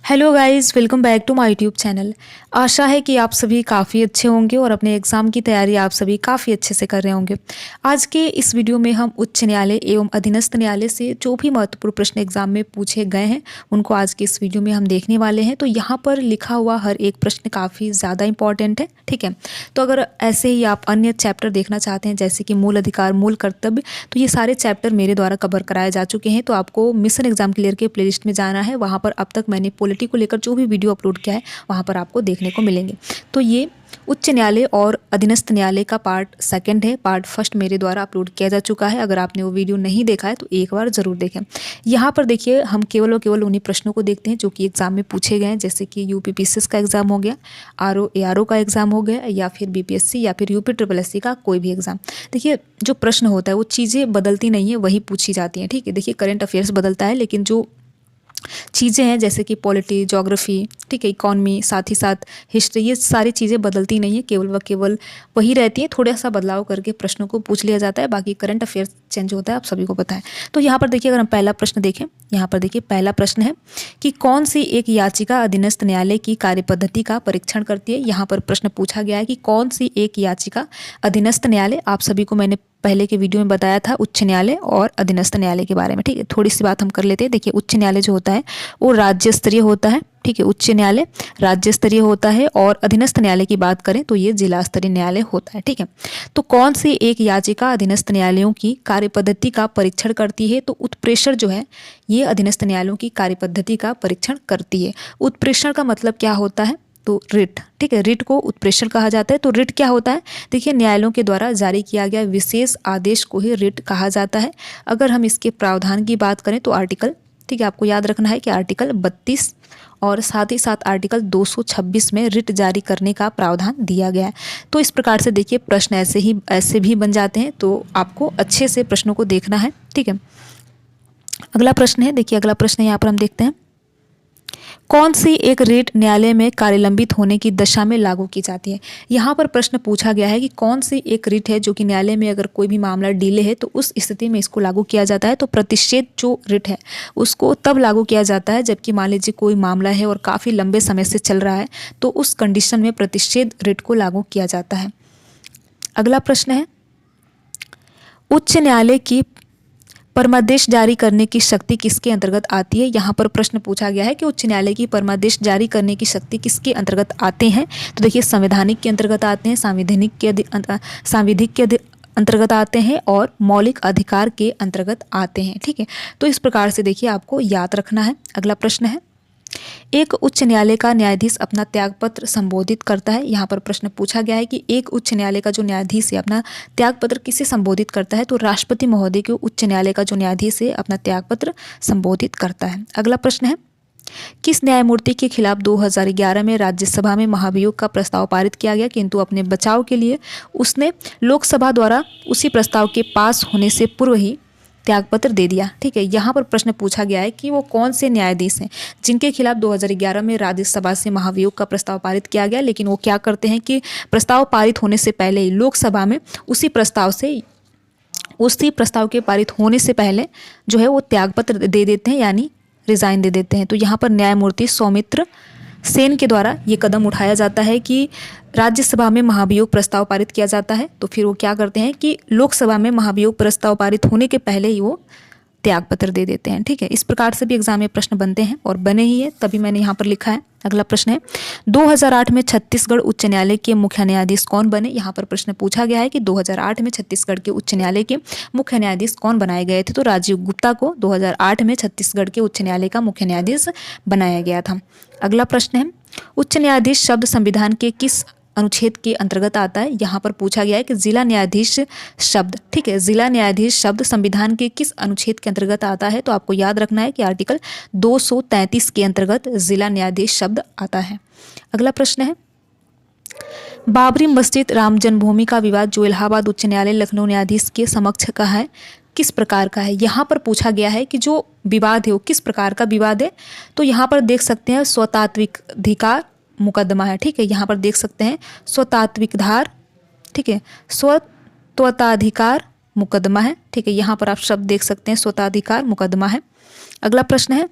Hello guys, welcome back to my YouTube channel. आशा है कि आप सभी काफ़ी अच्छे होंगे और अपने एग्ज़ाम की तैयारी आप सभी काफ़ी अच्छे से कर रहे होंगे। आज के इस वीडियो में हम उच्च न्यायालय एवं अधीनस्थ न्यायालय से जो भी महत्वपूर्ण प्रश्न एग्जाम में पूछे गए हैं उनको आज के इस वीडियो में हम देखने वाले हैं। तो यहाँ पर लिखा हुआ हर एक प्रश्न काफ़ी ज़्यादा इंपॉर्टेंट है, ठीक है। तो अगर ऐसे ही आप अन्य चैप्टर देखना चाहते हैं जैसे कि मूल अधिकार, मूल कर्तव्य, तो ये सारे चैप्टर मेरे द्वारा कवर कराए जा चुके हैं। तो आपको मिशन एग्जाम क्लियर के प्लेलिस्ट में जाना है, वहाँ पर अब तक मैंने पॉलिटी को लेकर जो भी वीडियो अपलोड किया है वहाँ पर आपको देखने को मिलेंगे। तो ये उच्च न्यायालय और अधीनस्थ न्यायालय का पार्ट सेकंड है। पार्ट फर्स्ट मेरे द्वारा अपलोड किया जा चुका है। अगर आपने वो वीडियो नहीं देखा है तो एक बार ज़रूर देखें। यहाँ पर देखिए, हम केवल और केवल उन्हीं प्रश्नों को देखते हैं जो कि एग्जाम में पूछे गए हैं, जैसे कि यूपीपीसीएस का एग्जाम हो गया, आरओ एआरओ का एग्जाम हो गया, या फिर बीपीएससी या फिर यूपी ट्रिपल एससी का कोई भी एग्जाम। देखिए, जो प्रश्न होता है वो चीज़ें बदलती नहीं है, वही पूछी जाती हैं, ठीक है। देखिए, करंट अफेयर्स बदलता है लेकिन जो चीज़ें हैं जैसे कि पॉलिटी, ज्योग्राफी, ठीक है, इकॉनमी, साथ ही साथ हिस्ट्री, ये सारी चीज़ें बदलती नहीं है, केवल व केवल वही रहती है। थोड़ा सा बदलाव करके प्रश्नों को पूछ लिया जाता है, बाकी करंट अफेयर्स चेंज होता है, आप सभी को पता है। तो यहाँ पर देखिए, अगर हम पहला प्रश्न देखें, यहाँ पर देखिए पहला प्रश्न है कि कौन सी एक याचिका अधीनस्थ न्यायालय की कार्यपद्धति का परीक्षण करती है। यहाँ पर प्रश्न पूछा गया है कि कौन सी एक याचिका अधीनस्थ न्यायालय, आप सभी को मैंने पहले के वीडियो में बताया था उच्च न्यायालय और अधीनस्थ न्यायालय के बारे में, ठीक है। थोड़ी सी बात हम कर लेते हैं। देखिए, उच्च न्यायालय जो होता है वो राज्य स्तरीय होता है, ठीक है। उच्च न्यायालय राज्य स्तरीय होता है और अधीनस्थ न्यायालय की बात करें तो ये जिला स्तरीय न्यायालय होता है, ठीक है। तो कौन सी एक याचिका अधीनस्थ न्यायालयों की कार्यपद्धति का परीक्षण करती है, तो उत्प्रेषण जो है ये अधीनस्थ न्यायालयों की कार्यपद्धति का परीक्षण करती है। उत्प्रेषण का मतलब क्या होता है, तो रिट, ठीक है, रिट को उत्प्रेषण कहा जाता है। तो रिट क्या होता है, देखिए, न्यायालयों के द्वारा जारी किया गया विशेष आदेश को ही रिट कहा जाता है। अगर हम इसके प्रावधान की बात करें तो आर्टिकल, ठीक है, आपको याद रखना है कि आर्टिकल 32 और साथ ही साथ आर्टिकल 226 में रिट जारी करने का प्रावधान दिया गया है। तो इस प्रकार से देखिए प्रश्न ऐसे भी बन जाते हैं, तो आपको अच्छे से प्रश्नों को देखना है, ठीक है। अगला प्रश्न है, देखिए अगला प्रश्न यहाँ पर हम देखते हैं, कौन सी एक रिट न्यायालय में कार्यलंबित होने की दशा में लागू की जाती है। यहाँ पर प्रश्न पूछा गया है कि कौन सी एक रिट है जो कि न्यायालय में अगर कोई भी मामला डिले है तो उस स्थिति में इसको लागू किया जाता है। तो प्रतिषेध जो रिट है उसको तब लागू किया जाता है जबकि मान लीजिए कोई मामला है और काफ़ी लंबे समय से चल रहा है, तो उस कंडीशन में प्रतिषेध रिट को लागू किया जाता है। अगला प्रश्न है, उच्च न्यायालय की परमादेश जारी करने की शक्ति किसके अंतर्गत आती है। यहाँ पर प्रश्न पूछा गया है कि उच्च न्यायालय की परमादेश जारी करने की शक्ति किसके अंतर्गत आते हैं। तो देखिए, संवैधानिक के अंतर्गत आते हैं, सांविधिक के अंतर्गत आते हैं और मौलिक अधिकार के अंतर्गत आते हैं, ठीक है। तो इस प्रकार से देखिए आपको याद रखना है। अगला प्रश्न है, एक उच्च न्यायालय का न्यायाधीश अपना त्यागपत्र संबोधित करता है। यहाँ पर प्रश्न पूछा गया है कि एक उच्च न्यायालय का जो न्यायाधीश है अपना त्यागपत्र किसे संबोधित करता है। तो राष्ट्रपति महोदय के उच्च न्यायालय का जो न्यायाधीश है अपना त्यागपत्र संबोधित करता है। अगला प्रश्न है, किस न्यायमूर्ति के खिलाफ 2011 में राज्यसभा में महाभियोग का प्रस्ताव पारित किया गया, किंतु अपने बचाव के लिए उसने लोकसभा द्वारा उसी प्रस्ताव के पास होने से पूर्व ही त्यागपत्र दे दिया, ठीक है। यहाँ पर प्रश्न पूछा गया है कि वो कौन से न्यायाधीश हैं जिनके खिलाफ 2011 में राज्यसभा से महाभियोग का प्रस्ताव पारित किया गया, लेकिन वो क्या करते हैं कि प्रस्ताव पारित होने से पहले ही लोकसभा में उसी प्रस्ताव के पारित होने से पहले जो है वो त्यागपत्र दे देते हैं, यानी रिजाइन दे देते हैं। तो यहाँ पर न्यायमूर्ति सौमित्र सेन के द्वारा ये कदम उठाया जाता है कि राज्यसभा में महाभियोग प्रस्ताव पारित किया जाता है, तो फिर वो क्या करते हैं कि लोकसभा में महाभियोग प्रस्ताव पारित होने के पहले ही वो त्यागपत्र दे देते हैं, ठीक है। इस प्रकार से भी एग्जाम में प्रश्न बनते हैं और बने ही है, तभी मैंने यहाँ पर लिखा है। अगला प्रश्न है, 2008 में छत्तीसगढ़ उच्च न्यायालय के मुख्य न्यायाधीश कौन बने। यहाँ पर प्रश्न पूछा गया है कि 2008 में छत्तीसगढ़ के उच्च न्यायालय के मुख्य न्यायाधीश कौन बनाए गए थे। तो राजीव गुप्ता को 2008 में छत्तीसगढ़ के उच्च न्यायालय का मुख्य न्यायाधीश बनाया गया था। अगला प्रश्न है, उच्च न्यायाधीश शब्द संविधान के किस अनुच्छेद के अंतर्गत आता है। यहाँ पर पूछा गया है कि जिला न्यायाधीश शब्द, ठीक है, जिला न्यायाधीश शब्द संविधान के किस अनुच्छेद के अंतर्गत आता है। तो आपको याद रखना है कि आर्टिकल 233 के अंतर्गत जिला न्यायाधीश शब्द आता है। अगला प्रश्न है, बाबरी मस्जिद राम जन्मभूमि का विवाद जो इलाहाबाद उच्च न्यायालय लखनऊ न्यायाधीश के समक्ष का है, किस प्रकार का है। यहाँ पर पूछा गया है कि जो विवाद है वो किस प्रकार का विवाद है। तो यहाँ पर देख सकते हैं स्वतात्विक अधिकार मुकदमा है, ठीक है। यहाँ पर देख सकते हैं स्वतात्विक धार, ठीक है, स्वत्वताधिकार मुकदमा है, ठीक है। यहाँ पर आप शब्द देख सकते हैं स्वताधिकार मुकदमा है। अगला प्रश्न है,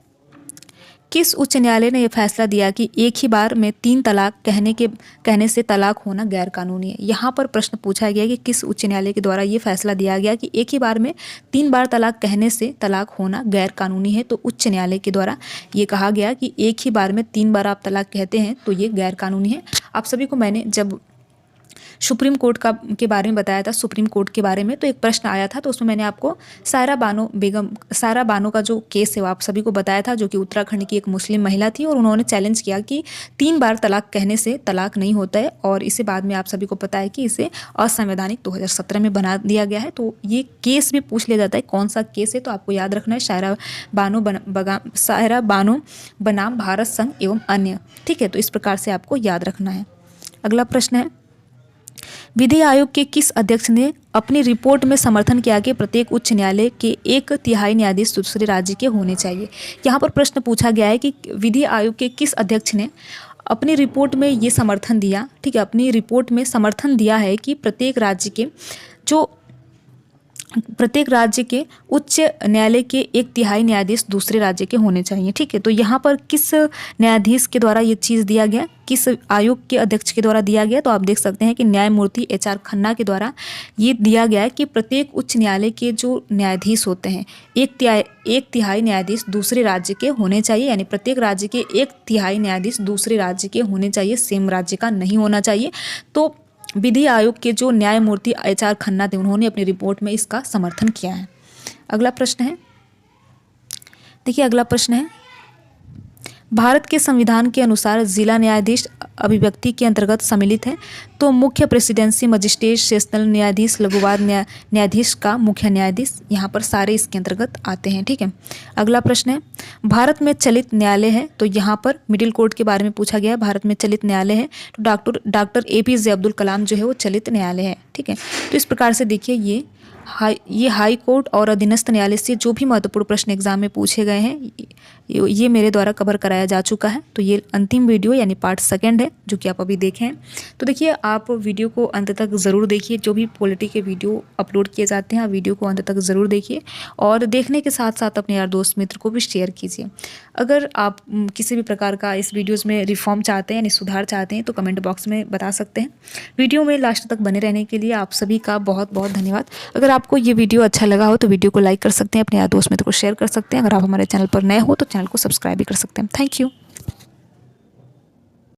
किस उच्च न्यायालय ने यह फैसला दिया कि एक ही बार में 3 तलाक कहने से तलाक होना गैर कानूनी है? यहाँ पर प्रश्न पूछा गया कि किस उच्च न्यायालय के द्वारा ये फैसला दिया गया कि एक ही बार में 3 बार तलाक कहने से तलाक होना गैर कानूनी है। तो उच्च न्यायालय के द्वारा ये कहा गया कि एक ही बार में 3 बार आप तलाक कहते हैं तो ये गैर कानूनी है। आप सभी को मैंने जब सुप्रीम कोर्ट के बारे में बताया था, सुप्रीम कोर्ट के बारे में, तो एक प्रश्न आया था, तो उसमें मैंने आपको सायरा बानो का जो केस है वो आप सभी को बताया था, जो कि उत्तराखंड की एक मुस्लिम महिला थी और उन्होंने चैलेंज किया कि 3 बार तलाक कहने से तलाक नहीं होता है और इसे बाद में आप सभी को पता है कि इसे असंवैधानिक 2017 में बना दिया गया है। तो ये केस भी पूछ लिया जाता है कौन सा केस है, तो आपको याद रखना है सायरा बानो बनाम भारत संघ एवं अन्य। ठीक है, तो इस प्रकार से आपको याद रखना है। अगला प्रश्न है, विधि आयोग के किस अध्यक्ष ने अपनी रिपोर्ट में समर्थन किया कि प्रत्येक उच्च न्यायालय के 1/3 न्यायाधीश दूसरे राज्य के होने चाहिए? यहाँ पर प्रश्न पूछा गया है कि विधि आयोग के किस अध्यक्ष ने अपनी रिपोर्ट में ये समर्थन दिया, ठीक है, अपनी रिपोर्ट में समर्थन दिया है कि प्रत्येक राज्य के उच्च न्यायालय के 1/3 न्यायाधीश दूसरे राज्य के होने चाहिए। ठीक है, तो यहाँ पर किस न्यायाधीश के द्वारा ये चीज़ दिया गया, किस आयोग के अध्यक्ष के द्वारा दिया गया? तो आप देख सकते हैं कि न्यायमूर्ति HR खन्ना के द्वारा ये दिया गया है कि प्रत्येक उच्च न्यायालय के जो न्यायाधीश होते हैं 1/3 न्यायाधीश दूसरे राज्य के होने चाहिए, यानी प्रत्येक राज्य के 1/3 न्यायाधीश दूसरे राज्य के होने चाहिए, सेम राज्य का नहीं होना चाहिए। तो विधि आयोग के जो न्यायमूर्ति HR खन्ना थे उन्होंने अपनी रिपोर्ट में इसका समर्थन किया है। अगला प्रश्न है, देखिए अगला प्रश्न है, भारत के संविधान के अनुसार जिला न्यायाधीश अभिव्यक्ति के अंतर्गत सम्मिलित है, तो मुख्य प्रेसिडेंसी मजिस्ट्रेट सेशनल न्यायाधीश लघुवाद न्यायाधीश का मुख्य न्यायाधीश, यहाँ पर सारे इसके अंतर्गत आते हैं। ठीक है, अगला प्रश्न है, भारत में चलित न्यायालय है, तो यहाँ पर मिडिल कोर्ट के बारे में पूछा गया है। भारत में चलित न्यायालय है तो डॉक्टर APJ अब्दुल कलाम जो है वो चलित न्यायालय है। ठीक है, तो इस प्रकार से देखिए ये हाई कोर्ट और अधीनस्थ न्यायालय से जो भी महत्वपूर्ण प्रश्न एग्जाम में पूछे गए हैं ये मेरे द्वारा कवर कराया जा चुका है। तो ये अंतिम वीडियो यानी पार्ट 2 है जो कि आप अभी देखें हैं। तो देखिए आप वीडियो को अंत तक ज़रूर देखिए, जो भी पॉलिटी के वीडियो अपलोड किए जाते हैं आप वीडियो को अंत तक ज़रूर देखिए और देखने के साथ साथ अपने यार दोस्त मित्र को भी शेयर कीजिए। अगर आप किसी भी प्रकार का इस वीडियोज़ में रिफॉर्म चाहते हैं यानी सुधार चाहते हैं तो कमेंट बॉक्स में बता सकते हैं। वीडियो में लास्ट तक बने रहने के लिए आप सभी का बहुत बहुत धन्यवाद। अगर आपको ये वीडियो अच्छा लगा हो तो वीडियो को लाइक कर सकते हैं, अपने यार दोस्त मित्र को शेयर कर सकते हैं। अगर आप हमारे चैनल पर नए हो तो चैनल को सब्सक्राइब भी कर सकते हैं। Thank you.